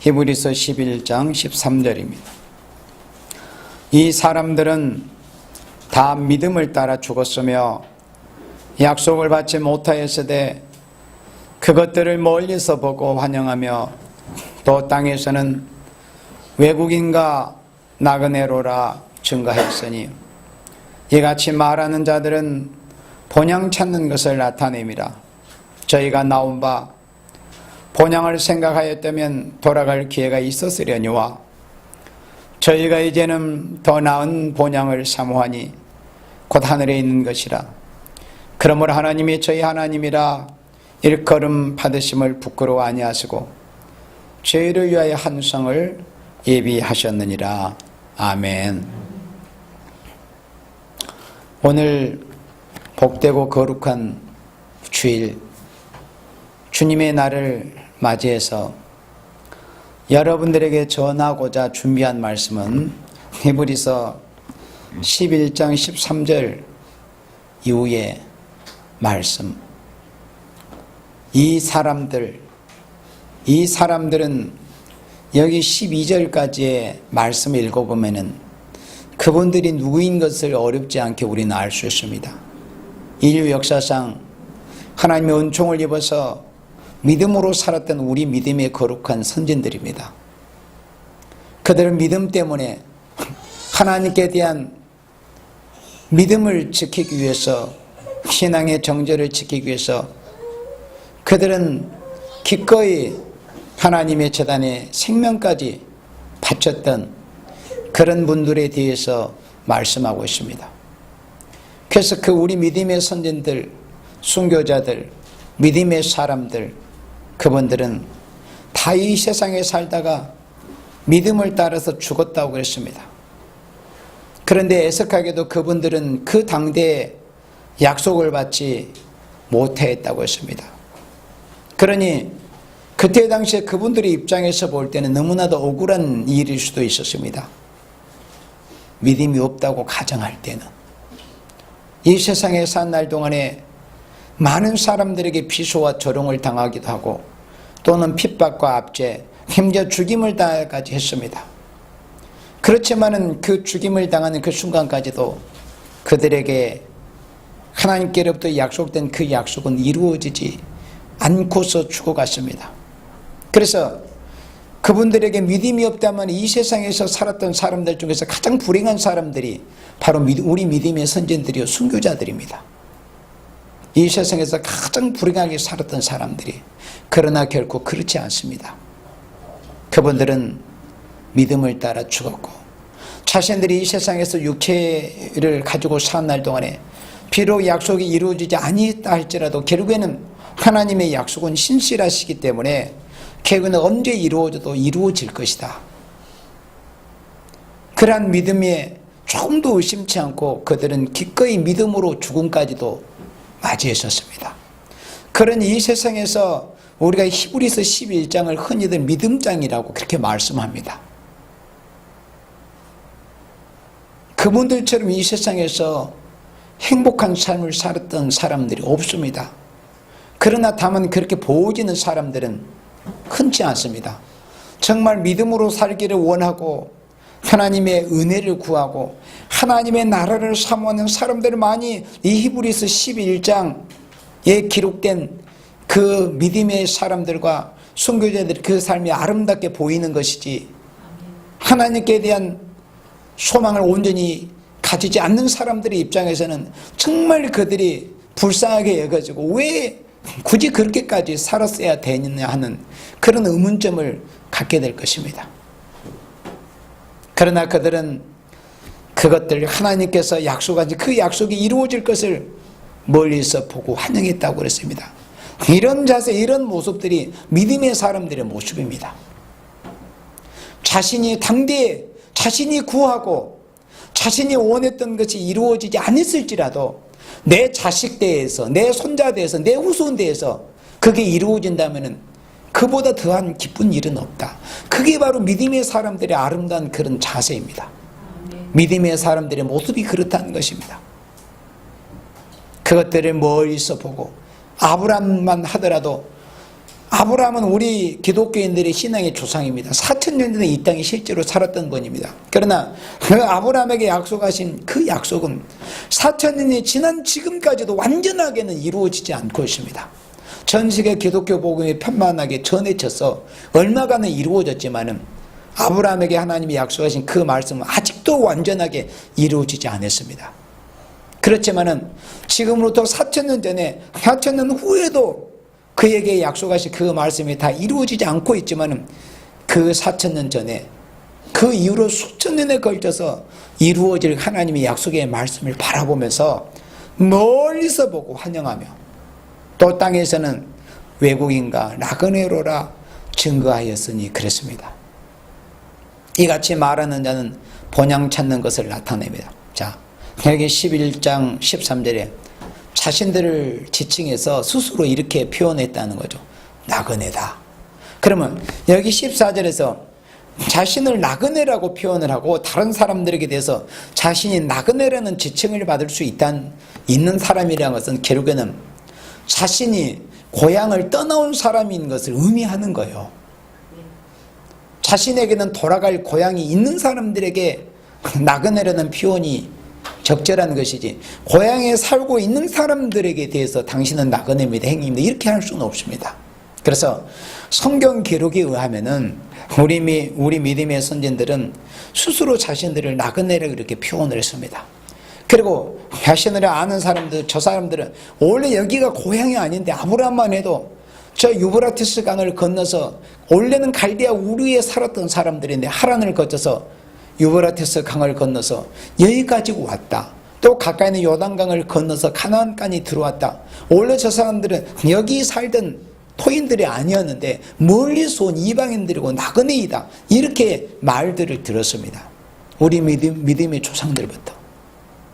히브리서 11장 13절입니다. 이 사람들은 다 믿음을 따라 죽었으며 약속을 받지 못하였으되 그것들을 멀리서 보고 환영하며 또 땅에서는 외국인과 나그네로라 증거했으니 이같이 말하는 자들은 본향 찾는 것을 나타냄이라. 저희가 나온 바 본향을 생각하였다면 돌아갈 기회가 있었으려니와 저희가 이제는 더 나은 본향을 사모하니 곧 하늘에 있는 것이라. 그러므로 하나님이 저희 하나님이라 일컬음 받으심을 부끄러워 아니하시고 저희를 위하여 한 성을 예비하셨느니라. 아멘. 오늘 복되고 거룩한 주일, 주님의 날을 맞이해서 여러분들에게 전하고자 준비한 말씀은 히브리서 11장 13절 이후의 말씀. 이 사람들은 여기 12절까지의 말씀을 읽어보면은 그분들이 누구인 것을 어렵지 않게 우리는 알 수 있습니다. 인류 역사상 하나님의 은총을 입어서 믿음으로 살았던 우리 믿음의 거룩한 선진들입니다. 그들은 믿음 때문에 하나님께 대한 믿음을 지키기 위해서, 신앙의 정절을 지키기 위해서 그들은 기꺼이 하나님의 제단에 생명까지 바쳤던 그런 분들에 대해서 말씀하고 있습니다. 그래서 우리 믿음의 선진들, 순교자들, 믿음의 사람들, 그분들은 다 이 세상에 살다가 믿음을 따라서 죽었다고 그랬습니다. 그런데 애석하게도 그분들은 그 당대에 약속을 받지 못했다고 했습니다. 그러니 그때 당시에 그분들의 입장에서 볼 때는 너무나도 억울한 일일 수도 있었습니다. 믿음이 없다고 가정할 때는 이 세상에 산 날 동안에 많은 사람들에게 비소와 조롱을 당하기도 하고 또는 핍박과 압제, 심지어 죽임을 당하기까지 했습니다. 그렇지만은 그 죽임을 당하는 그 순간까지도 그들에게 하나님께로부터 약속된 그 약속은 이루어지지 않고서 죽어갔습니다. 그래서 그분들에게 믿음이 없다면 이 세상에서 살았던 사람들 중에서 가장 불행한 사람들이 바로 우리 믿음의 선진들이요, 순교자들입니다. 이 세상에서 가장 불행하게 살았던 사람들이. 그러나 결코 그렇지 않습니다. 그분들은 믿음을 따라 죽었고 자신들이 이 세상에서 육체를 가지고 사는 날 동안에 비록 약속이 이루어지지 아니했다 할지라도 결국에는 하나님의 약속은 신실하시기 때문에 결국에는 언제 이루어져도 이루어질 것이다. 그러한 믿음에 조금도 의심치 않고 그들은 기꺼이 믿음으로 죽음까지도 맞이했었습니다. 그러니 이 세상에서 우리가 히브리서 11장을 흔히들 믿음장이라고 그렇게 말씀합니다. 그분들처럼 이 세상에서 행복한 삶을 살았던 사람들이 없습니다. 그러나 다만 그렇게 보여지는 사람들은 흔치 않습니다. 정말 믿음으로 살기를 원하고 하나님의 은혜를 구하고 하나님의 나라를 사모하는 사람들을 많이 이 히브리서 11장에 기록된 그 믿음의 사람들과 순교자들이 그 삶이 아름답게 보이는 것이지 하나님께 대한 소망을 온전히 가지지 않는 사람들의 입장에서는 정말 그들이 불쌍하게 여겨지고 왜 굳이 그렇게까지 살았어야 되느냐 하는 그런 의문점을 갖게 될 것입니다. 그러나 그들은 그것들 하나님께서 약속하신 그 약속이 이루어질 것을 멀리서 보고 환영했다고 그랬습니다. 이런 자세, 이런 모습들이 믿음의 사람들의 모습입니다. 자신이 당대에 자신이 구하고 자신이 원했던 것이 이루어지지 않았을지라도 내 자식 대해서, 내 손자 대해서, 내 후손 대해서 그게 이루어진다면 그보다 더한 기쁜 일은 없다. 그게 바로 믿음의 사람들의 아름다운 그런 자세입니다. 믿음의 사람들의 모습이 그렇다는 것입니다. 그것들을 멀리서 보고 아브라함만 하더라도 아브라함은 우리 기독교인들의 신앙의 조상입니다. 4,000년 전에 이 땅에 실제로 살았던 분입니다. 그러나 그 아브라함에게 약속하신 그 약속은 4,000년이 지난 지금까지도 완전하게는 이루어지지 않고 있습니다. 전 세계 기독교 복음이 편만하게 전해져서 얼마간은 이루어졌지만은 아브라함에게 하나님이 약속하신 그 말씀은 아직도 완전하게 이루어지지 않았습니다. 그렇지만은 지금으로부터 4,000년 전에 4,000년 후에도 그에게 약속하신 그 말씀이 다 이루어지지 않고 있지만은 그 4,000년 전에 그 이후로 수천 년에 걸쳐서 이루어질 하나님의 약속의 말씀을 바라보면서 멀리서 보고 환영하며 또 땅에서는 외국인과 나그네로라 증거하였으니 그랬습니다. 이같이 말하는 자는 본향 찾는 것을 나타냅니다. 자, 여기 11장 13절에 자신들을 지칭해서 스스로 이렇게 표현했다는 거죠. 나그네다. 그러면 여기 14절에서 자신을 나그네라고 표현을 하고 다른 사람들에게 대해서 자신이 나그네라는 지칭을 받을 수 있는 사람이라는 것은 결국에는 자신이 고향을 떠나온 사람인 것을 의미하는 거예요. 자신에게는 돌아갈 고향이 있는 사람들에게 나그네라는 표현이 적절한 것이지 고향에 살고 있는 사람들에게 대해서 당신은 나그네입니다, 행님입니다 이렇게 할 수는 없습니다. 그래서 성경 기록에 의하면은 우리 믿음의 선진들은 스스로 자신들을 나그네라고 이렇게 표현을 했습니다. 그리고 자신을 아는 사람들, 저 사람들은 원래 여기가 고향이 아닌데 아브라함만 해도 저 유브라티스 강을 건너서 원래는 갈대아 우르에 살았던 사람들인데 하란을 거쳐서 유브라티스 강을 건너서 여기까지 왔다. 또 가까이 있는 요단강을 건너서 가나안까지 들어왔다. 원래 저 사람들은 여기 살던 토인들이 아니었는데 멀리서 온 이방인들이고 나그네이다. 이렇게 말들을 들었습니다. 우리 믿음의 조상들부터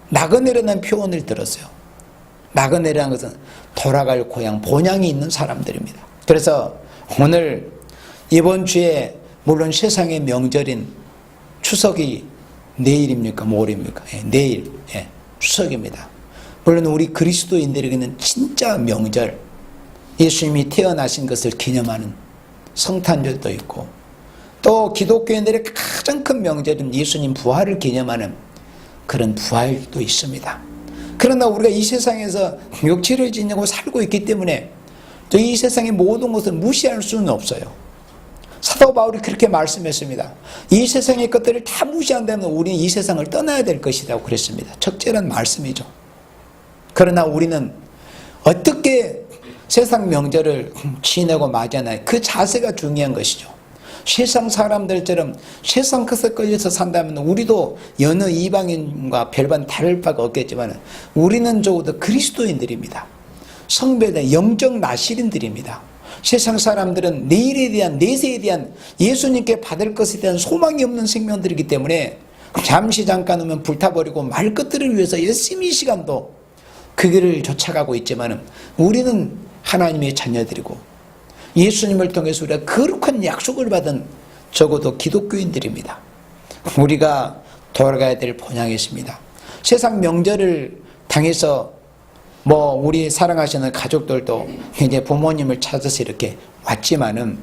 나그네라는 표현을 들었어요. 나그네라는 것은 돌아갈 고향, 본향이 있는 사람들입니다. 그래서 오늘 이번 주에 물론 세상의 명절인 추석이 내일입니까? 모레입니까? 내일 추석입니다. 물론 우리 그리스도인들에게는 진짜 명절, 예수님이 태어나신 것을 기념하는 성탄절도 있고 또 기독교인들의 가장 큰 명절은 예수님 부활을 기념하는 그런 부활도 있습니다. 그러나 우리가 이 세상에서 육체를 지니고 살고 있기 때문에 또 이 세상의 모든 것을 무시할 수는 없어요. 사도 바울이 그렇게 말씀했습니다. 이 세상의 것들을 다 무시한다면 우리는 이 세상을 떠나야 될 것이라고 그랬습니다. 적절한 말씀이죠. 그러나 우리는 어떻게 세상 명절을 지내고 맞이하나 그 자세가 중요한 것이죠. 세상 사람들처럼 세상 것에 끌려서 산다면 우리도 여느 이방인과 별반 다를 바가 없겠지만 우리는 적어도 그리스도인들입니다. 성배대 영적 나실인들입니다. 세상 사람들은 내일에 대한 내세에 대한 예수님께 받을 것에 대한 소망이 없는 생명들이기 때문에 잠시 잠깐 오면 불타버리고 말 것들을 위해서 열심히 이 시간도 그 길을 쫓아가고 있지만 우리는 하나님의 자녀들이고 예수님을 통해서 우리가 거룩한 약속을 받은 적어도 기독교인들입니다. 우리가 돌아가야 될 본향이 있습니다. 세상 명절을 당해서 우리 사랑하시는 가족들도 이제 부모님을 찾아서 이렇게 왔지만은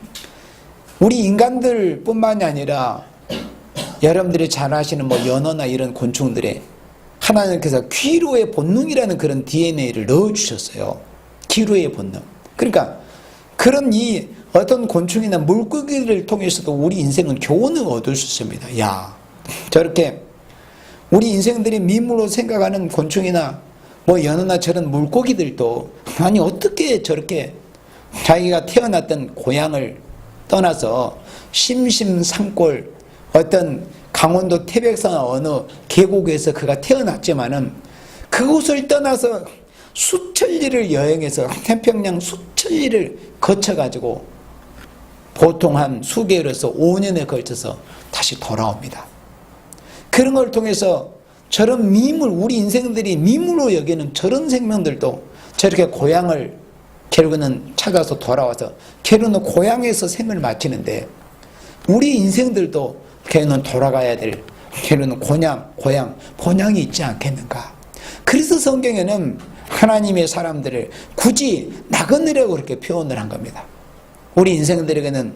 우리 인간들 뿐만이 아니라 여러분들이 잘 아시는 연어나 이런 곤충들의 하나님께서 기루의 본능이라는 그런 DNA를 넣어주셨어요. 기루의 본능. 그러니까 그런 이 어떤 곤충이나 물고기를 통해서도 우리 인생은 교훈을 얻을 수 있습니다. 야, 저렇게 우리 인생들이 미물로 생각하는 곤충이나 연어나 저런 물고기들도 아니 어떻게 저렇게 자기가 태어났던 고향을 떠나서 심심산골 어떤 강원도 태백산 어느 계곡에서 그가 태어났지만은 그곳을 떠나서 수천리를 여행해서 태평양 수천리를 거쳐가지고 보통 한 수개월에서 5년에 걸쳐서 다시 돌아옵니다. 그런 걸 통해서 저런 미물, 우리 인생들이 미물로 여기는 저런 생명들도 저렇게 고향을 결국은 찾아서 돌아와서 결국은 고향에서 생을 마치는데 우리 인생들도 결국은 돌아가야 될 결국은 고향, 본향이 있지 않겠는가. 그래서 성경에는 하나님의 사람들을 굳이 나그네라고 그렇게 표현을 한 겁니다. 우리 인생들에게는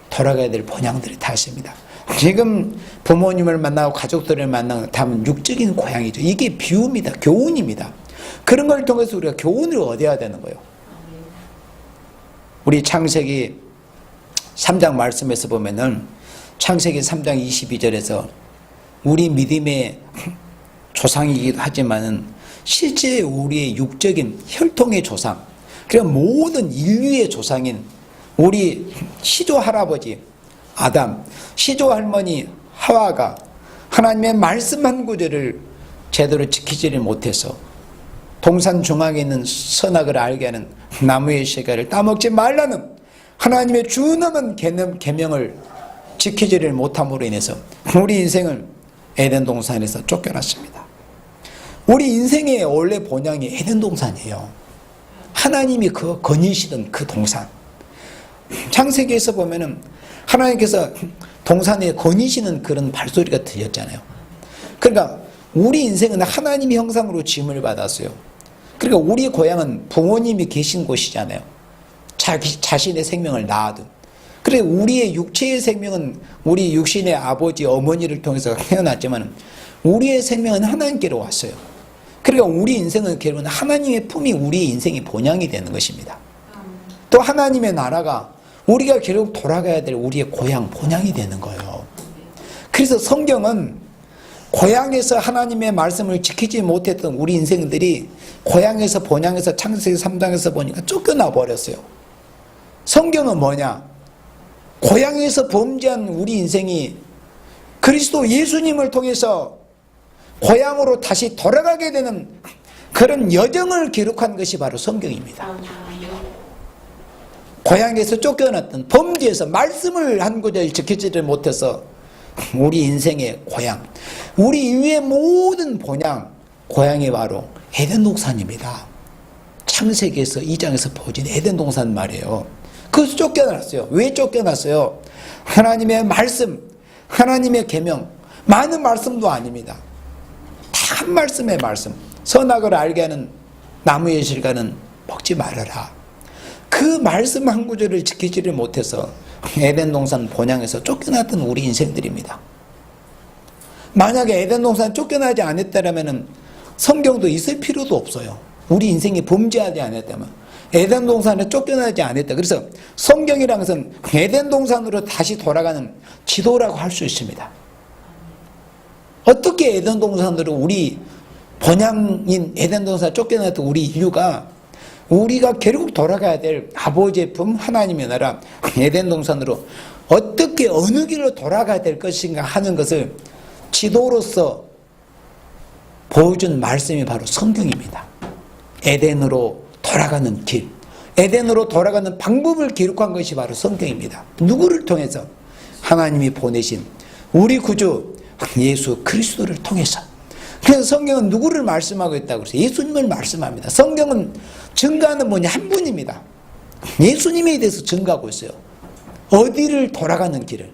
돌아가야 될 본향들이 다 있습니다. 지금 부모님을 만나고 가족들을 만나고 다음은 육적인 고향이죠. 이게 비유입니다. 교훈입니다. 그런 걸 통해서 우리가 교훈을 얻어야 되는 거예요. 우리 창세기 3장 말씀에서 보면은 창세기 3장 22절에서 우리 믿음의 조상이기도 하지만은 실제 우리의 육적인 혈통의 조상, 그리고 모든 인류의 조상인 우리 시조 할아버지 아담, 시조 할머니 하와가 하나님의 말씀 한 구절을 제대로 지키지를 못해서 동산 중앙에 있는 선악을 알게 하는 나무의 실과를 따먹지 말라는 하나님의 준엄한 계명을 지키지를 못함으로 인해서 우리 인생을 에덴 동산에서 쫓겨났습니다. 우리 인생의 원래 본향이 에덴 동산이에요. 하나님이 그 거니시던 그 동산. 창세기에서 보면은 하나님께서 동산에 거니시는 그런 발소리가 들렸잖아요. 그러니까 우리 인생은 하나님의 형상으로 지음을 받았어요. 그러니까 우리 고향은 부모님이 계신 곳이잖아요. 자신의 생명을 낳아둔. 그래 우리의 육체의 생명은 우리 육신의 아버지 어머니를 통해서 태어났지만 우리의 생명은 하나님께로 왔어요. 그러니까 우리 인생은 결국은 하나님의 품이 우리의 인생의 본향이 되는 것입니다. 또 하나님의 나라가 우리가 결국 돌아가야 될 우리의 고향 본향이 되는 거예요. 그래서 성경은 고향에서 하나님의 말씀을 지키지 못했던 우리 인생들이 고향에서 본향에서 창세기 3장에서 보니까 쫓겨나 버렸어요. 성경은 뭐냐? 고향에서 범죄한 우리 인생이 그리스도 예수님을 통해서 고향으로 다시 돌아가게 되는 그런 여정을 기록한 것이 바로 성경입니다. 고향에서 쫓겨났던 범죄에서 말씀을 한 구절 지키지를 못해서 우리 인생의 고향, 우리 인류의 모든 본향, 고향이 바로 에덴 동산입니다. 창세기에서 2장에서 보여진 에덴 동산 말이에요. 그래서 쫓겨났어요. 왜 쫓겨났어요? 하나님의 말씀, 하나님의 계명, 많은 말씀도 아닙니다. 다 한 말씀의 말씀. 선악을 알게 하는 나무의 실과는 먹지 말아라. 그 말씀 한 구절을 지키지를 못해서 에덴 동산 본향에서 쫓겨났던 우리 인생들입니다. 만약에 에덴 동산 쫓겨나지 않았다면 성경도 있을 필요도 없어요. 우리 인생이 범죄하지 않았다면 에덴 동산에 쫓겨나지 않았다. 그래서 성경이라는 것은 에덴 동산으로 다시 돌아가는 지도라고 할 수 있습니다. 어떻게 에덴 동산으로 우리 본향인 에덴 동산에 쫓겨났던 우리 인류가 우리가 결국 돌아가야 될 아버지의 품 하나님의 나라 에덴 동산으로 어떻게 어느 길로 돌아가야 될 것인가 하는 것을 지도로서 보여준 말씀이 바로 성경입니다. 에덴으로 돌아가는 길, 에덴으로 돌아가는 방법을 기록한 것이 바로 성경입니다. 누구를 통해서? 하나님이 보내신 우리 구주 예수 그리스도를 통해서. 그래서 성경은 누구를 말씀하고 있다고 그래서 예수님을 말씀합니다. 성경은 증거하는 분이 한 분입니다. 예수님에 대해서 증거하고 있어요. 어디를 돌아가는 길을,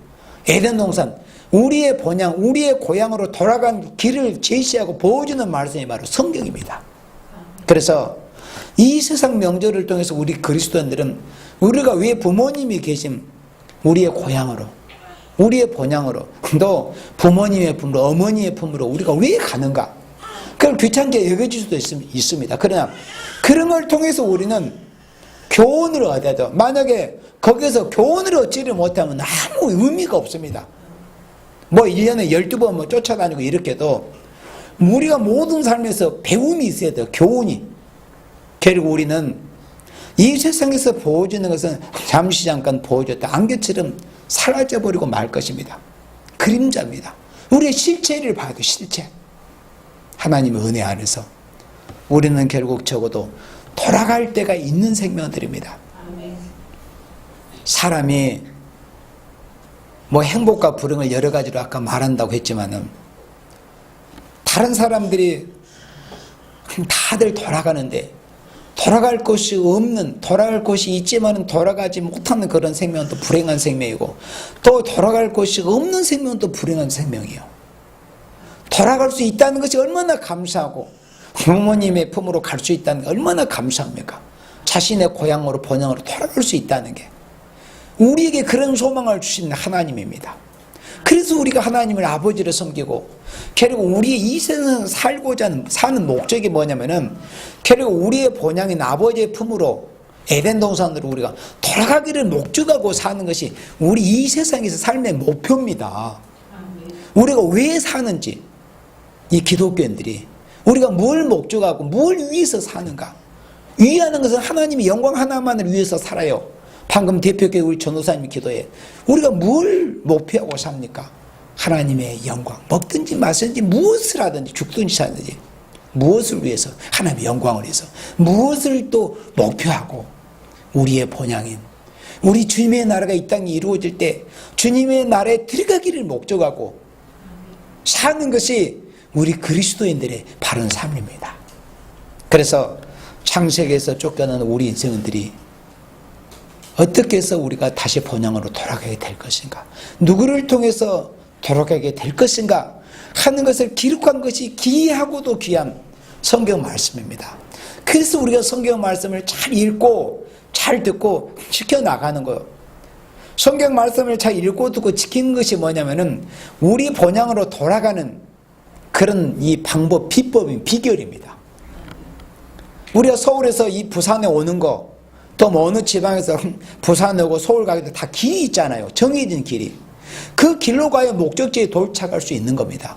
에덴 동산, 우리의 본향, 우리의 고향으로 돌아간 길을 제시하고 보여주는 말씀이 바로 성경입니다. 그래서 이 세상 명절을 통해서 우리 그리스도인들은 우리가 왜 부모님이 계신 우리의 고향으로, 우리의 본향으로, 또 부모님의 품으로, 어머니의 품으로 우리가 왜 가는가? 그걸 귀찮게 여겨질 수도 있습니다. 그러나 그런 걸 통해서 우리는 교훈을 얻어야죠. 만약에 거기서 교훈을 얻지를 못하면 아무 의미가 없습니다. 뭐 1년에 12번 뭐 쫓아다니고 이렇게도 우리가 모든 삶에서 배움이 있어야 돼요. 교훈이. 결국 우리는 이 세상에서 보여주는 것은 잠시 잠깐 보여줬다 안개처럼 사라져버리고 말 것입니다. 그림자입니다. 우리의 실체를 봐야 돼요. 실체. 하나님의 은혜 안에서 우리는 결국 적어도 돌아갈 때가 있는 생명들입니다. 사람이 뭐 행복과 불행을 여러 가지로 아까 말한다고 했지만은 다른 사람들이 다들 돌아가는데 돌아갈 곳이 없는, 돌아갈 곳이 있지만은 돌아가지 못하는 그런 생명은 또 불행한 생명이고, 또 돌아갈 곳이 없는 생명은 또 불행한 생명이에요. 돌아갈 수 있다는 것이 얼마나 감사하고 부모님의 품으로 갈 수 있다는 게 얼마나 감사합니까? 자신의 고향으로 본향으로 돌아갈 수 있다는 게. 우리에게 그런 소망을 주신 하나님입니다. 그래서 우리가 하나님을 아버지를 섬기고, 결국 우리의 이 세상에 살고자 사는 목적이 뭐냐면은, 결국 우리의 본향인 아버지의 품으로, 에덴 동산으로 우리가 돌아가기를 목적하고 사는 것이 우리 이 세상에서 삶의 목표입니다. 우리가 왜 사는지, 이 기독교인들이 우리가 뭘 목적하고 뭘 위해서 사는가, 위하는 것은 하나님의 영광 하나만을 위해서 살아요. 방금 대표께 우리 전도사님이 기도해, 우리가 뭘 목표하고 삽니까? 하나님의 영광, 먹든지 마시든지 무엇을 하든지 죽든지 사든지 무엇을 위해서? 하나님의 영광을 위해서. 무엇을 또 목표하고 우리의 본향인 우리 주님의 나라가 이 땅에 이루어질 때 주님의 나라에 들어가기를 목적하고 사는 것이 우리 그리스도인들의 바른 삶입니다. 그래서 창세기에서 쫓겨난 우리 인생들이 어떻게 해서 우리가 다시 본향으로 돌아가게 될 것인가, 누구를 통해서 돌아가게 될 것인가 하는 것을 기록한 것이 기이하고도 귀한 성경 말씀입니다. 그래서 우리가 성경 말씀을 잘 읽고 잘 듣고 지켜나가는 거예요. 성경 말씀을 잘 읽고 듣고 지키는 것이 뭐냐면은 우리 본향으로 돌아가는 그런 이 방법, 비법인 비결입니다. 우리가 서울에서 이 부산에 오는 거, 또 뭐 어느 지방에서 부산 오고 서울 가기도 다 길이 있잖아요. 정해진 길이. 그 길로 가야 목적지에 도착할 수 있는 겁니다.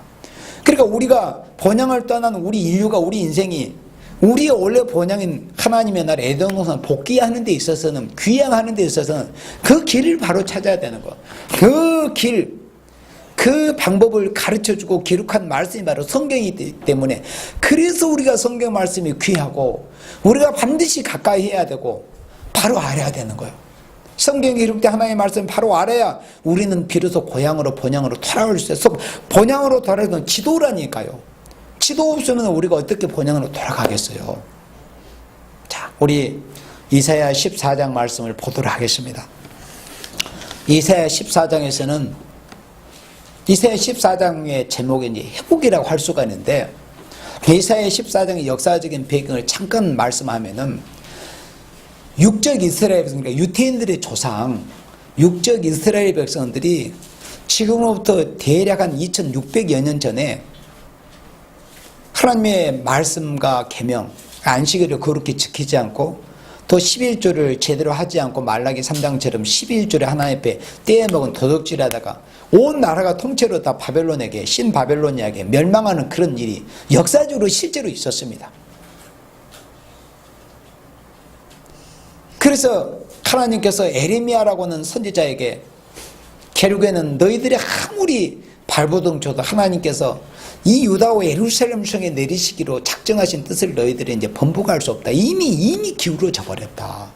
그러니까 우리가 본향을 떠난 우리 인류가, 우리 인생이 우리의 원래 본향인 하나님의 나라 에덴 동산 복귀하는 데 있어서는, 귀향하는 데 있어서는 그 길을 바로 찾아야 되는 거. 그 길, 그 방법을 가르쳐주고 기록한 말씀이 바로 성경이기 때문에, 그래서 우리가 성경 말씀이 귀하고 우리가 반드시 가까이 해야 되고 바로 알아야 되는 거예요. 성경에 기록된 하나님의 말씀을 바로 알아야 우리는 비로소 고향으로 본향으로 돌아올 수 있어요. 본향으로 돌아오는 지도라니까요. 지도 없으면 우리가 어떻게 본향으로 돌아가겠어요. 자, 우리 이사야 14장 말씀을 보도록 하겠습니다. 이사야 14장에서는 이사야 14장의 제목이 이제 회복이라고 할 수가 있는데, 이사야 14장의 역사적인 배경을 잠깐 말씀하면은, 육적 이스라엘 백성, 그러니까 유태인들의 조상, 육적 이스라엘 백성들이 지금으로부터 대략 한 2600여 년 전에 하나님의 말씀과 계명, 안식일을 그렇게 지키지 않고 또 11조를 제대로 하지 않고 말라기 3장처럼 11조를 하나님 앞에 떼어먹은 도둑질하다가 온 나라가 통째로 다 바벨론에게, 신바벨로니아에게 멸망하는 그런 일이 역사적으로 실제로 있었습니다. 그래서 하나님께서 에레미야라고 하는 선지자에게 결국에는 너희들이 아무리 발버둥 쳐도 하나님께서 이 유다와 예루살렘 성에 내리시기로 작정하신 뜻을 너희들이 이제 번복할 수 없다. 이미 기울어져 버렸다.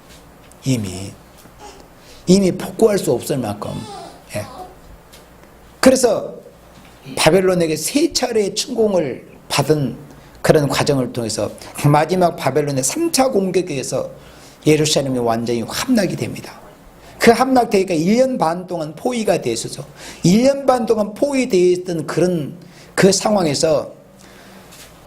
이미 복구할 수 없을 만큼. 예. 그래서 바벨론에게 세 차례의 침공을 받은 그런 과정을 통해서 마지막 바벨론의 3차 공격에 의해서 예루살렘이 완전히 함락이 됩니다. 그 함락되니까 1년 반 동안 포위가 되어 있어서 1년 반 동안 포위되어 있던 그런 그 상황에서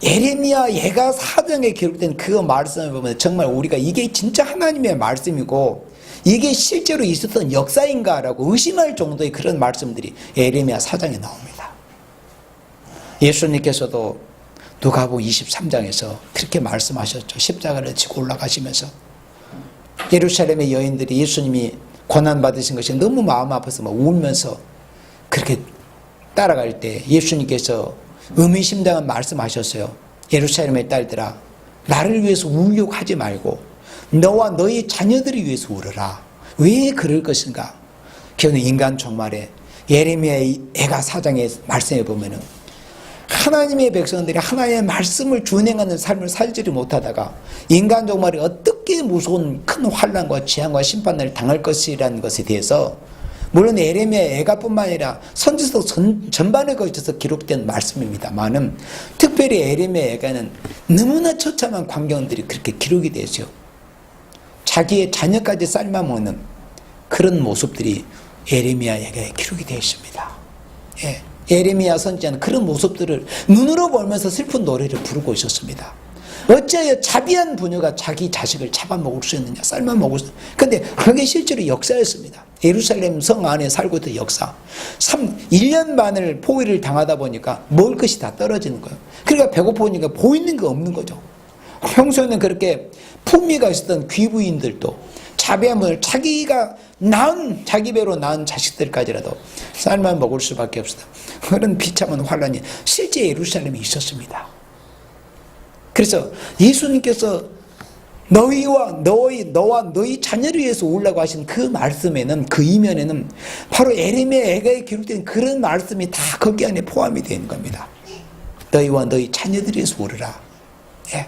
예레미야 예가 사정에 기록된 그 말씀을 보면 정말 우리가 이게 진짜 하나님의 말씀이고 이게 실제로 있었던 역사인가라고 의심할 정도의 그런 말씀들이 예레미야 사장에 나옵니다. 예수님께서도 누가복음 23장에서 그렇게 말씀하셨죠. 십자가를 지고 올라가시면서 예루살렘의 여인들이 예수님이 고난받으신 것이 너무 마음 아파서 막 울면서 그렇게 따라갈 때 예수님께서 의미심장한 말씀하셨어요. 예루살렘의 딸들아, 나를 위해서 울려고 하지 말고 너와 너희 자녀들을 위해서 울어라. 왜 그럴 것인가? 그는 인간 종말에 예레미야의 애가 사장의 말씀에 보면은 하나님의 백성들이 하나님의 말씀을 준행하는 삶을 살지를 못하다가 인간 종말에 어떻게 무서운 큰 환난과 재앙과 심판을 당할 것이라는 것에 대해서 물론 예레미야 애가뿐만 아니라 선지서 전반에 걸쳐서 기록된 말씀입니다만은 특별히 예레미야 애가는 너무나 처참한 광경들이 그렇게 기록이 되죠. 자기의 자녀까지 삶아먹는 그런 모습들이 예레미야 애가에 기록이 되어 있습니다. 예레미야 선지자는 그런 모습들을 눈으로 보면서 슬픈 노래를 부르고 있었습니다. 어찌하여 자비한 부녀가 자기 자식을 잡아먹을 수 있느냐, 삶아먹을 수 있느냐. 근데 그게 실제로 역사였습니다. 예루살렘 성 안에 살고 있던 역사. 1년 반을 포위를 당하다 보니까 먹을 것이 다 떨어지는 거예요. 그러니까 배고프니까 보이는 게 없는 거죠. 평소에는 그렇게 풍미가 있었던 귀부인들도 자비한 분을 자기가 자기 배로 낳은 자식들까지라도 삶아 먹을 수밖에 없었다. 그런 비참한 환란이 실제 예루살렘에 있었습니다. 그래서 예수님께서 너와 너희 자녀를 위해서 오려고 하신 그 말씀에는, 그 이면에는 바로 예레미야에 기록된 그런 말씀이 다 거기 안에 포함이 되는 겁니다. 너희와 너희 자녀들을 위해서 오르라. 예.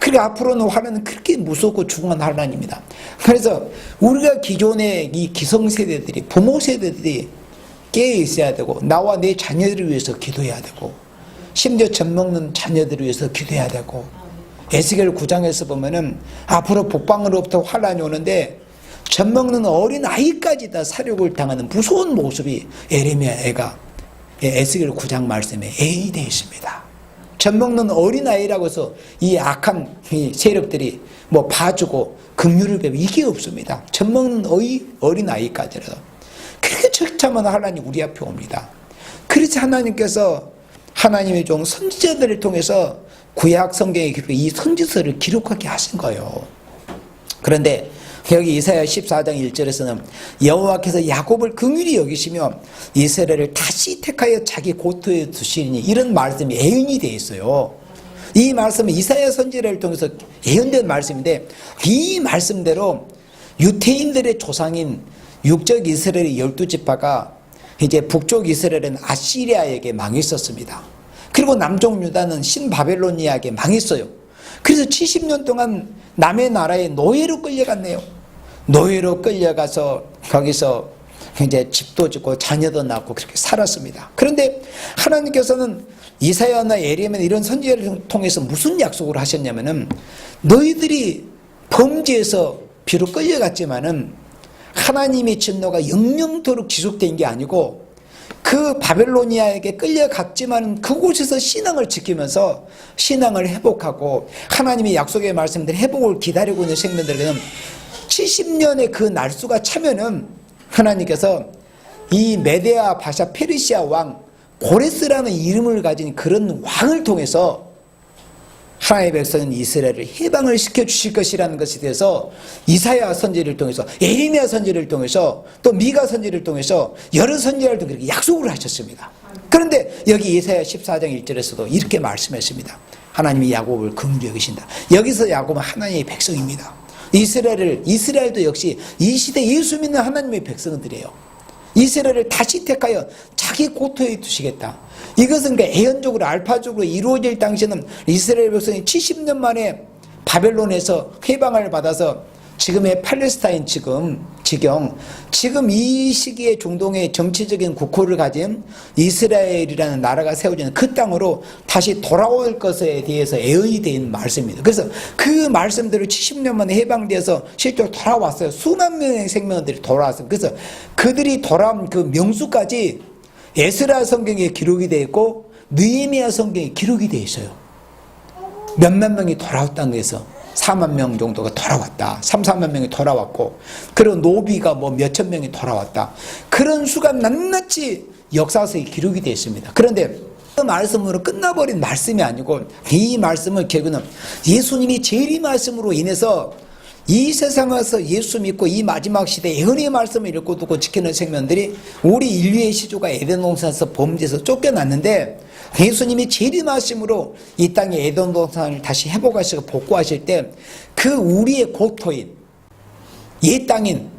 그러니까 앞으로는 환란은 그렇게 무섭고 중요한 환란입니다. 그래서 우리가 기존의 이 기성세대들이, 부모 세대들이 깨어 있어야 되고, 나와 내 자녀들을 위해서 기도해야 되고, 심지어 젖먹는 자녀들을 위해서 기도해야 되고, 에스겔 9장에서 보면은 앞으로 북방으로부터 환란이 오는데 젖먹는 어린 아이까지 다 사륙을 당하는 무서운 모습이 예레미야가 에스겔 9장 말씀에 되어 있습니다. 젖먹는 어린 아이라고 해서 이 악한 이 세력들이 뭐 봐주고 긍휼을 베고 이게 없습니다. 젖먹는 어린 아이까지라도 그렇게 처참한 환란이 우리 앞에 옵니다. 그래서 하나님께서 하나님의 종 선지자들을 통해서 구약 성경에 이 선지서를 기록하게 하신 거예요. 그런데 여기 이사야 14장 1절에서는 여호와께서 야곱을 긍휼히 여기시며 이스라엘을 다시 택하여 자기 고토에 두시니, 이런 말씀이 예언이 되어 있어요. 이 말씀은 이사야 선지자를 통해서 예언된 말씀인데, 이 말씀대로 유태인들의 조상인 육적 이스라엘의 12지파가 이제 북쪽 이스라엘은 아시리아에게 망했었습니다. 그리고 남쪽 유다는 신바벨로니아에게 망했어요. 그래서 70년 동안 남의 나라에 노예로 끌려갔네요. 노예로 끌려가서 거기서 이제 집도 짓고 자녀도 낳고 그렇게 살았습니다. 그런데 하나님께서는 이사야나 예레미야 이런 선지자를 통해서 무슨 약속을 하셨냐면은, 너희들이 범죄해서 비록 끌려갔지만은 하나님의 진노가 영영토록 지속된 게 아니고, 그 바벨로니아에게 끌려갔지만 그곳에서 신앙을 지키면서 신앙을 회복하고 하나님의 약속의 말씀들 회복을 기다리고 있는 생명들에게는 70년의 그 날수가 차면은 하나님께서 이 메데아 바샤 페르시아 왕 고레스라는 이름을 가진 그런 왕을 통해서 하나님의 백성은 이스라엘을 해방을 시켜주실 것이라는 것에 대해서 이사야 선지를 통해서, 예레미야 선지를 통해서, 또 미가 선지를 통해서 여러 선지자를 통해서 약속을 하셨습니다. 그런데 여기 이사야 14장 1절에서도 이렇게 말씀했습니다. 하나님이 야곱을 긍휼히 여기신다. 여기서 야곱은 하나님의 백성입니다. 이스라엘도 역시 이 시대 예수 믿는 하나님의 백성들이에요. 이스라엘을 다시 택하여 자기 고토에 두시겠다. 이것은 그 예언적으로 알파적으로 이루어질 당시에는 이스라엘 백성이 70년 만에 바벨론에서 해방을 받아서 지금의 팔레스타인 지금 이 시기에 중동의 정치적인 국호를 가진 이스라엘이라는 나라가 세워지는 그 땅으로 다시 돌아올 것에 대해서 예언이 된 말씀입니다. 그래서 그 말씀대로 70년 만에 해방되어서 실제로 돌아왔어요. 수만 명의 생명들이 돌아왔어요. 그래서 그들이 돌아온 그 명수까지 에스라 성경에 기록이 되어 있고 느헤미야 성경에 기록이 되어 있어요. 몇만 명이 돌아왔다는 거에서 4만 명 정도가 돌아왔다. 4만 명이 돌아왔고, 그리고 노비가 뭐 몇천 명이 돌아왔다. 그런 수가 낱낱이 역사서에 기록이 되어 있습니다. 그런데 그 말씀으로 끝나버린 말씀이 아니고, 이 말씀은 결국은 예수님이 재림 말씀으로 인해서 이 세상에서 예수 믿고 이 마지막 시대 예언의 말씀을 읽고 듣고 지키는 생명들이 우리 인류의 시조가 에덴 동산에서 범죄에서 쫓겨났는데, 예수님이 재림하심으로 이 땅에 에덴 동산을 다시 회복하시고 복구하실 때 그 우리의 고토인 옛 땅인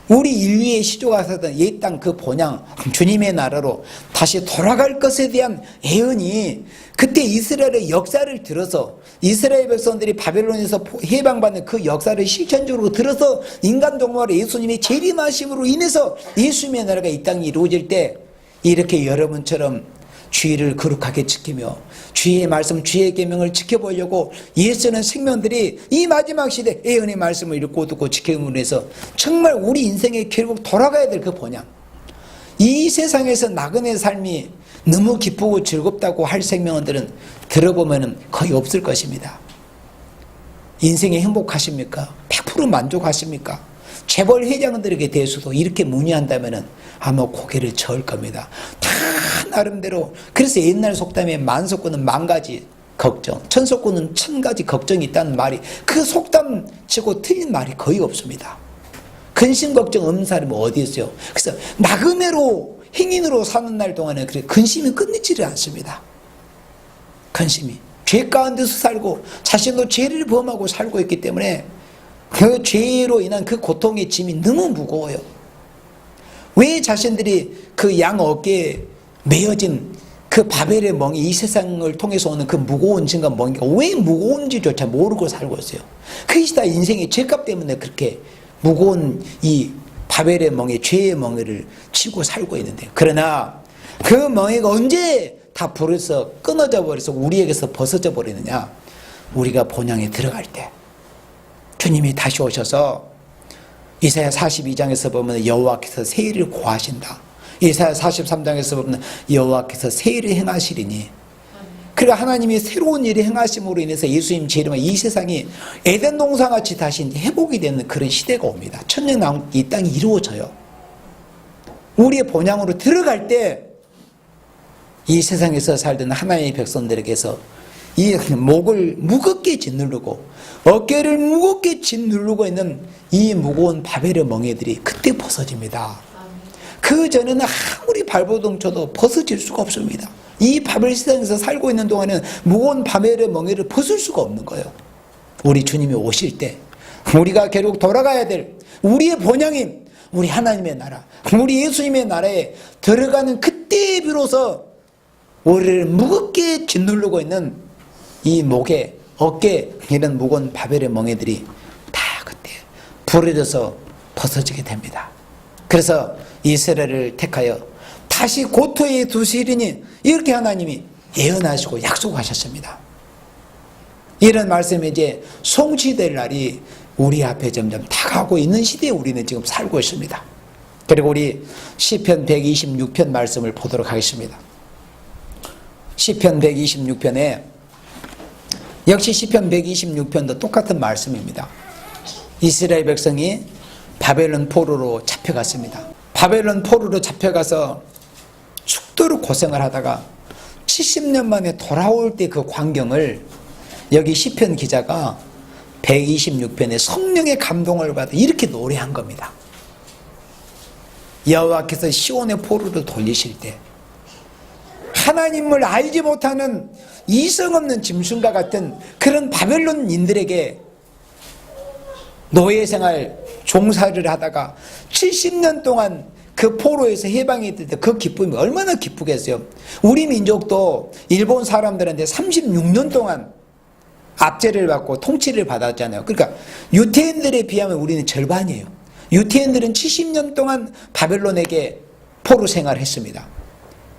우리 인류의 시조가 살던 옛 땅 그 본향 주님의 나라로 다시 돌아갈 것에 대한 예언이, 그때 이스라엘의 역사를 들어서 이스라엘 백성들이 바벨론에서 해방받는 그 역사를 실천적으로 들어서 인간 동물의 예수님이 재림하심으로 인해서 예수님의 나라가 이 땅에 이루어질 때, 이렇게 여러분처럼 주의를 거룩하게 지키며 주의 말씀, 주의 계명을 지켜보려고 예수는 생명들이 이 마지막 시대 예언의 말씀을 읽고 듣고 지킴으로 해서 정말 우리 인생에 결국 돌아가야 될 그 본향, 이 세상에서 나그네 삶이 너무 기쁘고 즐겁다고 할 생명들은 들어보면 거의 없을 것입니다. 인생에 행복하십니까? 100% 만족하십니까? 재벌 회장들에게 대해서도 이렇게 문의한다면 아마 고개를 저을 겁니다. 다 나름대로. 그래서 옛날 속담에 만석군은 만 가지 걱정, 천석군은 천 가지 걱정이 있다는 말이, 그 속담 치고 틀린 말이 거의 없습니다. 근심 걱정 없는 사람이 어디 있어요? 그래서 나그네로 행인으로 사는 날 동안에 그래 근심이 끊이지를 않습니다. 근심이 죄 가운데서 살고 자신도 죄를 범하고 살고 있기 때문에 그 죄로 인한 그 고통의 짐이 너무 무거워요. 왜 자신들이 그 양 어깨에 메어진 그 바벨의 멍이, 이 세상을 통해서 오는 그 무거운 짐과 멍이가 왜 무거운지조차 모르고 살고 있어요. 그것이 다 인생의 죄값 때문에 그렇게 무거운 이 바벨의 멍에, 죄의 멍에를 치고 살고 있는데, 그러나 그 멍에가 언제 다 불에서 끊어져 버려서 우리에게서 벗어져 버리느냐? 우리가 본향에 들어갈 때 주님이 다시 오셔서 이사야 42장에서 보면 여호와께서 새 일을 고하신다. 이사야 43장에서 보면 여호와께서 새 일을 행하시리니, 그러니까 하나님이 새로운 일을 행하심으로 인해서 예수님 재림과 이 세상이 에덴 동산같이 다시 회복이 되는 그런 시대가 옵니다. 천년왕국 이 땅이 이루어져요. 우리의 본향으로 들어갈 때 이 세상에서 살던 하나님의 백성들에게서 이 목을 무겁게 짓누르고 어깨를 무겁게 짓누르고 있는 이 무거운 바벨의 멍에들이 그때 벗어집니다. 그 전에는 아무리 발버둥 쳐도 벗어질 수가 없습니다. 이 바벨 세상에서 살고 있는 동안은 무거운 바벨의 멍에를 벗을 수가 없는 거예요. 우리 주님이 오실 때 우리가 결국 돌아가야 될 우리의 본향인 우리 하나님의 나라, 우리 예수님의 나라에 들어가는 그때 비로소 우리를 무겁게 짓누르고 있는 이 목에, 어깨에 이런 무거운 바벨의 멍에들이 다 그때 부러져서 벗어지게 됩니다. 그래서 이스라엘을 택하여 다시 고토에 두시리니, 이렇게 하나님이 예언하시고 약속하셨습니다. 이런 말씀이 이제 성취될 날이 우리 앞에 점점 다가오고 있는 시대에 우리는 지금 살고 있습니다. 그리고 우리 시편 126편 말씀을 보도록 하겠습니다. 시편 126편에 역시 시편 126편도 똑같은 말씀입니다. 이스라엘 백성이 바벨론 포로로 잡혀갔습니다. 바벨론 포로로 잡혀가서 죽도록 고생을 하다가 70년 만에 돌아올 때 그 광경을 여기 시편 기자가 126편에 성령의 감동을 받아 이렇게 노래한 겁니다. 여호와께서 시온의 포로를 돌리실 때 하나님을 알지 못하는 이성 없는 짐승과 같은 그런 바벨론인들에게 노예 생활 종사를 하다가 70년 동안 그 포로에서 해방이 될 때 그 기쁨이 얼마나 기쁘겠어요. 우리 민족도 일본 사람들한테 36년 동안 압제를 받고 통치를 받았잖아요. 그러니까 유태인들에 비하면 우리는 절반이에요. 유태인들은 70년 동안 바벨론에게 포로 생활을 했습니다.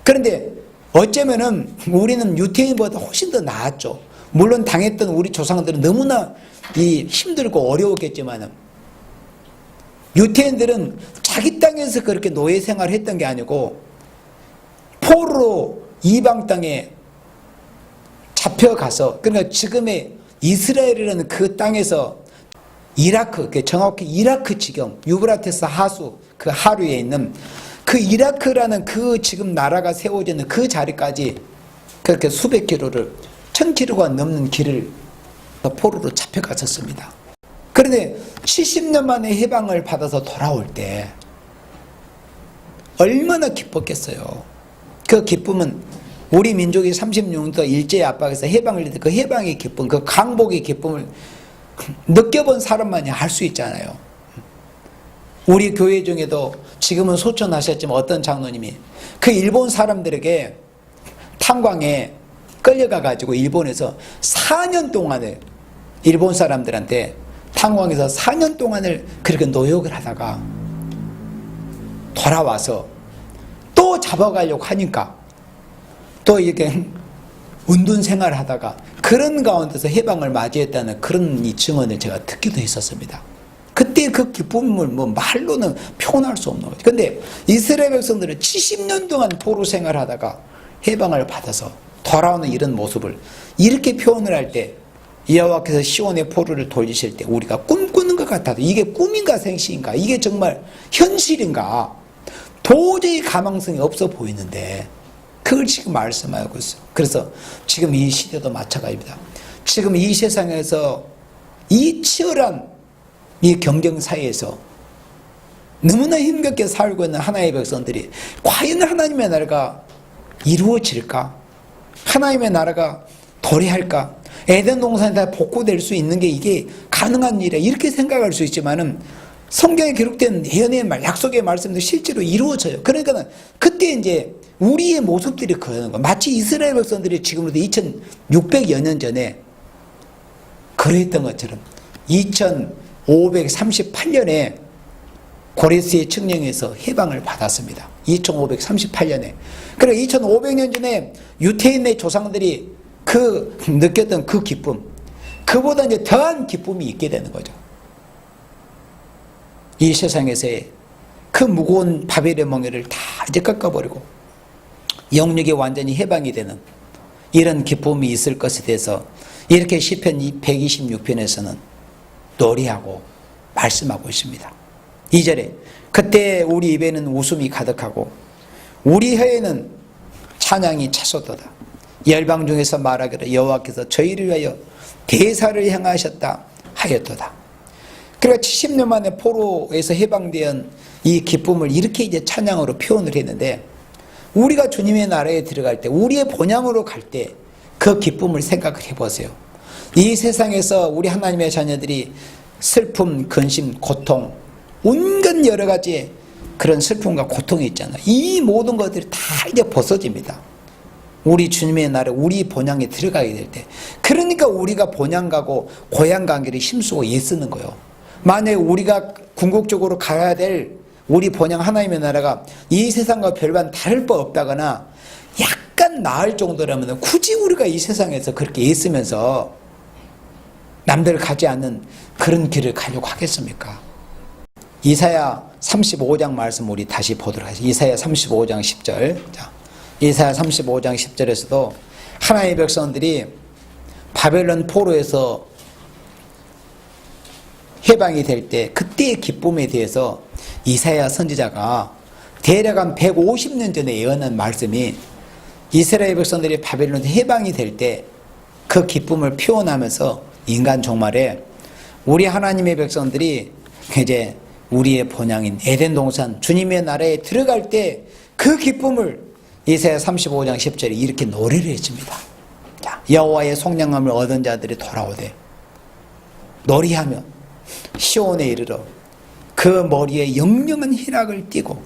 그런데 어쩌면은 우리는 유태인보다 훨씬 더 나았죠. 물론 당했던 우리 조상들은 너무나 힘들고 어려웠겠지만 유태인들은 자기 땅에서 그렇게 노예 생활을 했던 게 아니고 포로로 이방 땅에 잡혀가서, 그러니까 지금의 이스라엘이라는 그 땅에서 이라크, 정확히 이라크 지경, 유브라테스 하수 그 하류에 있는 그 이라크라는 그 지금 나라가 세워져 있는 그 자리까지 그렇게 수백 킬로를 1000킬로가 넘는 길을 포로로 잡혀갔었습니다. 그런데 70년 만에 해방을 받아서 돌아올 때 얼마나 기뻤겠어요. 그 기쁨은 우리 민족이 36년 일제의 압박에서 해방을 낼 때 그 해방의 기쁨, 그 강복의 기쁨을 느껴본 사람만이 알 수 있잖아요. 우리 교회 중에도 지금은 소천하셨지만 어떤 장로님이 그 일본 사람들에게 탄광에 끌려가가지고 일본에서 4년 동안을 일본 사람들한테 탄광에서 4년 동안을 그렇게 노역을 하다가 돌아와서 또 잡아가려고 하니까 또 이렇게 운둔 생활을 하다가 그런 가운데서 해방을 맞이했다는 그런 이 증언을 제가 듣기도 했었습니다. 그때 그 기쁨을 말로는 표현할 수 없는 거죠. 근데 이스라엘 백성들은 70년 동안 포로 생활하다가 해방을 받아서 돌아오는 이런 모습을 이렇게 표현을 할 때 여호와께서 시온의 포로를 돌리실 때 우리가 꿈꾸는 것 같아도 이게 꿈인가 생시인가, 이게 정말 현실인가, 도저히 가망성이 없어 보이는데 그걸 지금 말씀하고 있어요. 그래서 지금 이 시대도 마찬가지입니다. 지금 이 세상에서 이 치열한 이 경쟁 사이에서 너무나 힘겹게 살고 있는 하나님의 백성들이 과연 하나님의 나라가 이루어질까? 하나님의 나라가 도래할까? 에덴 동산에 다 복구될 수 있는 게 이게 가능한 일이야, 이렇게 생각할 수 있지만은 성경에 기록된 예언의 말, 약속의 말씀도 실제로 이루어져요. 그러니까 그때 이제 우리의 모습들이 그러는 거예요. 마치 이스라엘 백성들이 지금으로부터 2600여 년 전에 그랬던 것처럼 2538년에 고레스의 칙령에서 해방을 받았습니다. 2538년에. 그러니까 2500년 전에 유태인의 조상들이 느꼈던 그 기쁨, 그보다 이제 더한 기쁨이 있게 되는 거죠. 이 세상에서의 그 무거운 바벨의 멍에를 다 이제 꺾어버리고 영육이 완전히 해방이 되는 이런 기쁨이 있을 것에 대해서 이렇게 시편 126편에서는 노래하고 말씀하고 있습니다. 2절에 그때 우리 입에는 웃음이 가득하고 우리 혀에는 찬양이 차솟도다. 열방 중에서 말하기를 여호와께서 저희를 위하여 대사를 행하셨다 하였도다. 그러니까 70년 만에 포로에서 해방된 이 기쁨을 이렇게 이제 찬양으로 표현을 했는데, 우리가 주님의 나라에 들어갈 때, 우리의 본향으로 갈 때 그 기쁨을 생각을 해보세요. 이 세상에서 우리 하나님의 자녀들이 슬픔, 근심, 고통, 온갖 여러 가지 그런 슬픔과 고통이 있잖아요. 이 모든 것들이 다 이제 벗어집니다. 우리 주님의 나라, 우리 본향에 들어가게 될 때. 그러니까 우리가 본향 가고 고향 가기를 힘쓰고 애쓰는 거예요. 만약에 우리가 궁극적으로 가야 될 우리 본향 하나님의 나라가 이 세상과 별반 다를 바 없다거나 약간 나을 정도라면 굳이 우리가 이 세상에서 그렇게 애쓰면서 남들 가지 않는 그런 길을 가려고 하겠습니까? 이사야 35장 말씀 우리 다시 보도록 하겠습니다. 이사야 35장 10절. 자, 이사야 35장 10절에서도 하나님의 백성들이 바벨론 포로에서 해방이 될 때 그때의 기쁨에 대해서 이사야 선지자가 대략 한 150년 전에 예언한 말씀이 이스라엘 백성들이 바벨론 해방이 될 때 그 기쁨을 표현하면서 인간 종말에 우리 하나님의 백성들이 이제 우리의 본향인 에덴 동산 주님의 나라에 들어갈 때 그 기쁨을 이사야 35장 10절에 이렇게 노래를 했습니다. 여호와의 속량함을 얻은 자들이 돌아오되 노래하며 시온에 이르러 그 머리에 영영한 희락을 띠고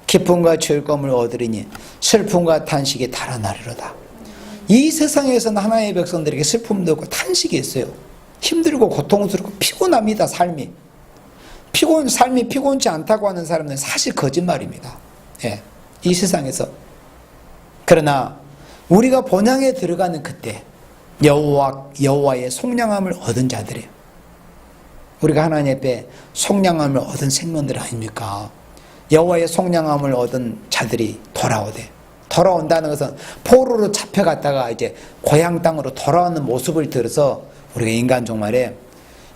기쁨과 즐거움을 얻으리니 슬픔과 탄식이 달아나리로다. 이 세상에서는 하나님의 백성들에게 슬픔도 있고 탄식이 있어요. 힘들고 고통스럽고 피곤합니다. 삶이 피곤치 않다고 하는 사람들은 사실 거짓말입니다. 예, 이 세상에서. 그러나 우리가 본향에 들어가는 그때 여호와의 속량함을 얻은 자들이에요. 우리가 하나님 앞에 속량함을 얻은 생명들 아닙니까? 여호와의 속량함을 얻은 자들이 돌아온다는 것은 포로로 잡혀갔다가 이제 고향 땅으로 돌아오는 모습을 들어서 우리가 인간 종말에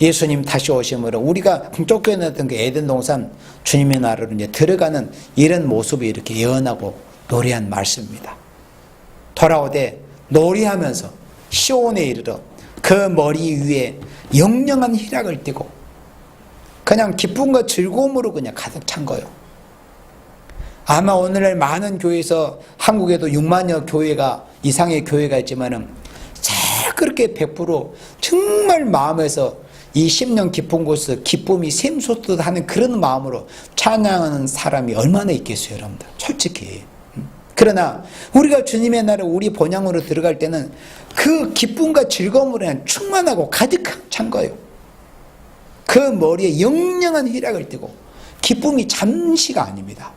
예수님 다시 오심으로 우리가 쫓겨났던 그 에덴 동산 주님의 나라로 이제 들어가는 이런 모습을 이렇게 예언하고 노래한 말씀입니다. 돌아오되 노래하면서 시온에 이르러 그 머리 위에 영영한 희락을 띠고 그냥 기쁨과 즐거움으로 그냥 가득 찬 거예요. 아마 오늘날 많은 교회에서 한국에도 6만여 교회가 이상의 교회가 있지만은 잘 그렇게 100% 정말 마음에서 이 심령 깊은 곳에서 기쁨이 샘솟듯 하는 그런 마음으로 찬양하는 사람이 얼마나 있겠어요, 여러분들. 솔직히. 그러나 우리가 주님의 나라 우리 본향으로 들어갈 때는 그 기쁨과 즐거움으로 그냥 충만하고 가득 찬 거예요. 그 머리에 영영한 희락을 띠고 기쁨이 잠시가 아닙니다.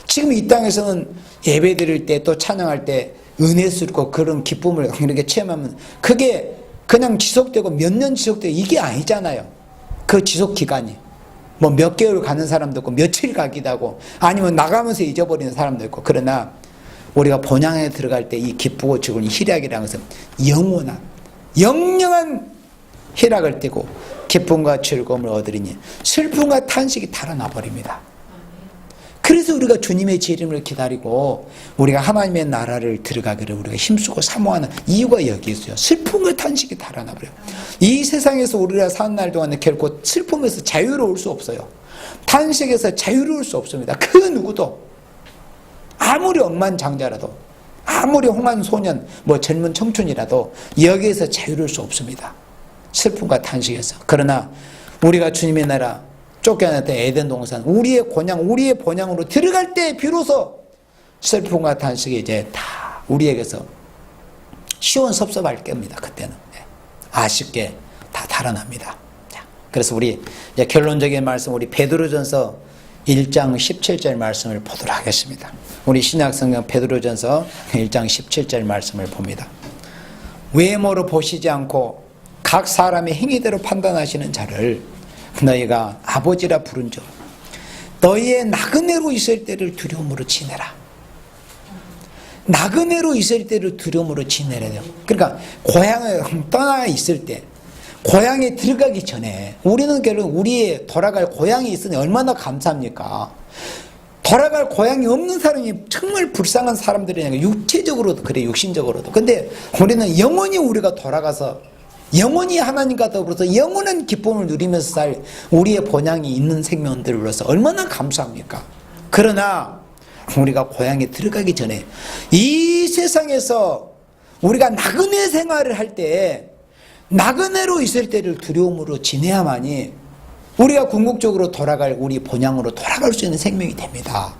지금 이 땅에서는 예배 드릴 때 또 찬양할 때 은혜스럽고 그런 기쁨을 이렇게 체험하면 그게 그냥 지속되고 몇 년 지속되고 이게 아니잖아요. 그 지속 기간이 뭐 몇 개월 가는 사람도 있고 며칠 가기도 하고 아니면 나가면서 잊어버리는 사람도 있고. 그러나 우리가 본향에 들어갈 때 이 기쁘고 즐거운 희락이라는 것은 영원한 영영한 희락을 띠고 기쁨과 즐거움을 얻으리니 슬픔과 탄식이 달아나 버립니다. 그래서 우리가 주님의 재림을 기다리고 우리가 하나님의 나라를 들어가기를 우리가 힘쓰고 사모하는 이유가 여기 있어요. 슬픔과 탄식이 달아나 버려요. 이 세상에서 우리가 사는 날 동안에 결코 슬픔에서 자유로울 수 없어요. 탄식에서 자유로울 수 없습니다. 그 누구도 아무리 억만장자라도 아무리 홍한 소년 젊은 청춘이라도 여기에서 자유로울 수 없습니다. 슬픔과 탄식에서. 그러나 우리가 주님의 나라 쫓겨났던 에덴 동산 우리의 고향 우리의 본향으로 들어갈 때 비로소 슬픔과 탄식이 이제 다 우리에게서 시원섭섭할 겁니다. 그때는 아쉽게 다 달아납니다. 그래서 우리 이제 결론적인 말씀 우리 베드로전서 1장 17절 말씀을 보도록 하겠습니다. 우리 신약성경 베드로전서 1장 17절 말씀을 봅니다. 외모로 보시지 않고 각 사람의 행위대로 판단하시는 자를 너희가 아버지라 부른 줄 너희의 나그네로 있을 때를 두려움으로 지내라. 나그네로 있을 때를 두려움으로 지내래요. 그러니까 고향을 떠나 있을 때 고향에 들어가기 전에 우리는 결국 우리의 돌아갈 고향이 있으니 얼마나 감사합니까? 돌아갈 고향이 없는 사람이 정말 불쌍한 사람들이니까 육체적으로도 그래 육신적으로도. 근데 우리는 영원히 우리가 돌아가서 영원히 하나님과 더불어서 영원한 기쁨을 누리면서 살 우리의 본향이 있는 생명들로서 얼마나 감사합니까? 그러나 우리가 고향에 들어가기 전에 이 세상에서 우리가 나그네 생활을 할 때 나그네로 있을 때를 두려움으로 지내야만이 우리가 궁극적으로 돌아갈 우리 본향으로 돌아갈 수 있는 생명이 됩니다.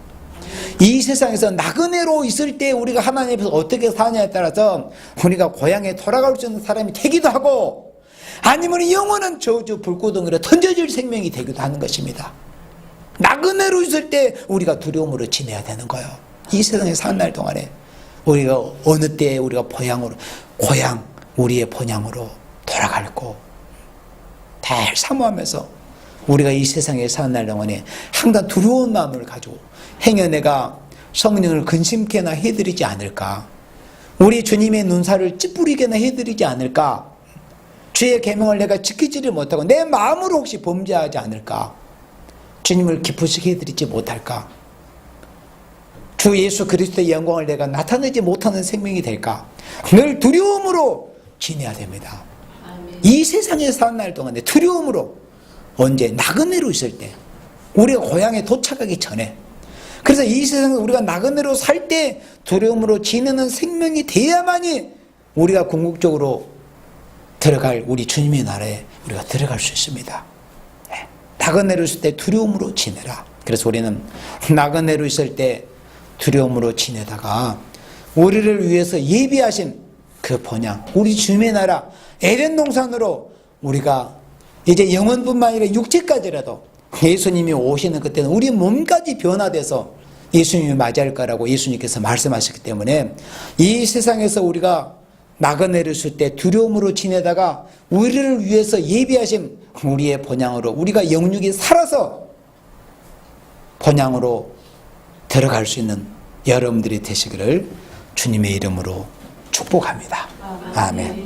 이 세상에서 나그네로 있을 때 우리가 하나님 앞에서 어떻게 사냐에 따라서 우리가 고향에 돌아갈 수 있는 사람이 되기도 하고 아니면 영원한 저주 불구덩이로 던져질 생명이 되기도 하는 것입니다. 나그네로 있을 때 우리가 두려움으로 지내야 되는 거예요. 이 세상에 사는 날 동안에 우리가 어느 때에 우리가 고향 우리의 본향으로 돌아갈고 잘 사모하면서 우리가 이 세상에 사는 날 동안에 항상 두려운 마음을 가지고 행여 내가 성령을 근심케나 해드리지 않을까, 우리 주님의 눈살을 찌푸리게나 해드리지 않을까, 주의 계명을 내가 지키지를 못하고 내 마음으로 혹시 범죄하지 않을까, 주님을 기쁘시게 해드리지 못할까, 주 예수 그리스도의 영광을 내가 나타내지 못하는 생명이 될까, 늘 두려움으로 지내야 됩니다. 이 세상에 사는 날 동안에 두려움으로, 언제 나그네로 있을 때, 우리가 고향에 도착하기 전에, 그래서 이 세상에 우리가 나그네로 살 때 두려움으로 지내는 생명이 돼야만이 우리가 궁극적으로 들어갈 우리 주님의 나라에 우리가 들어갈 수 있습니다. 나그네로 있을 때 두려움으로 지내라. 그래서 우리는 나그네로 있을 때 두려움으로 지내다가 우리를 위해서 예비하신 그 본향, 우리 주님의 나라 에덴 동산으로 우리가 이제 영혼뿐만 아니라 육체까지라도 예수님이 오시는 그때는 우리 몸까지 변화돼서 예수님이 맞이할 거라고 예수님께서 말씀하셨기 때문에 이 세상에서 우리가 나그네를 있을 때 두려움으로 지내다가 우리를 위해서 예비하신 우리의 본향으로 우리가 영육이 살아서 본향으로 들어갈 수 있는 여러분들이 되시기를 주님의 이름으로 축복합니다. 아멘.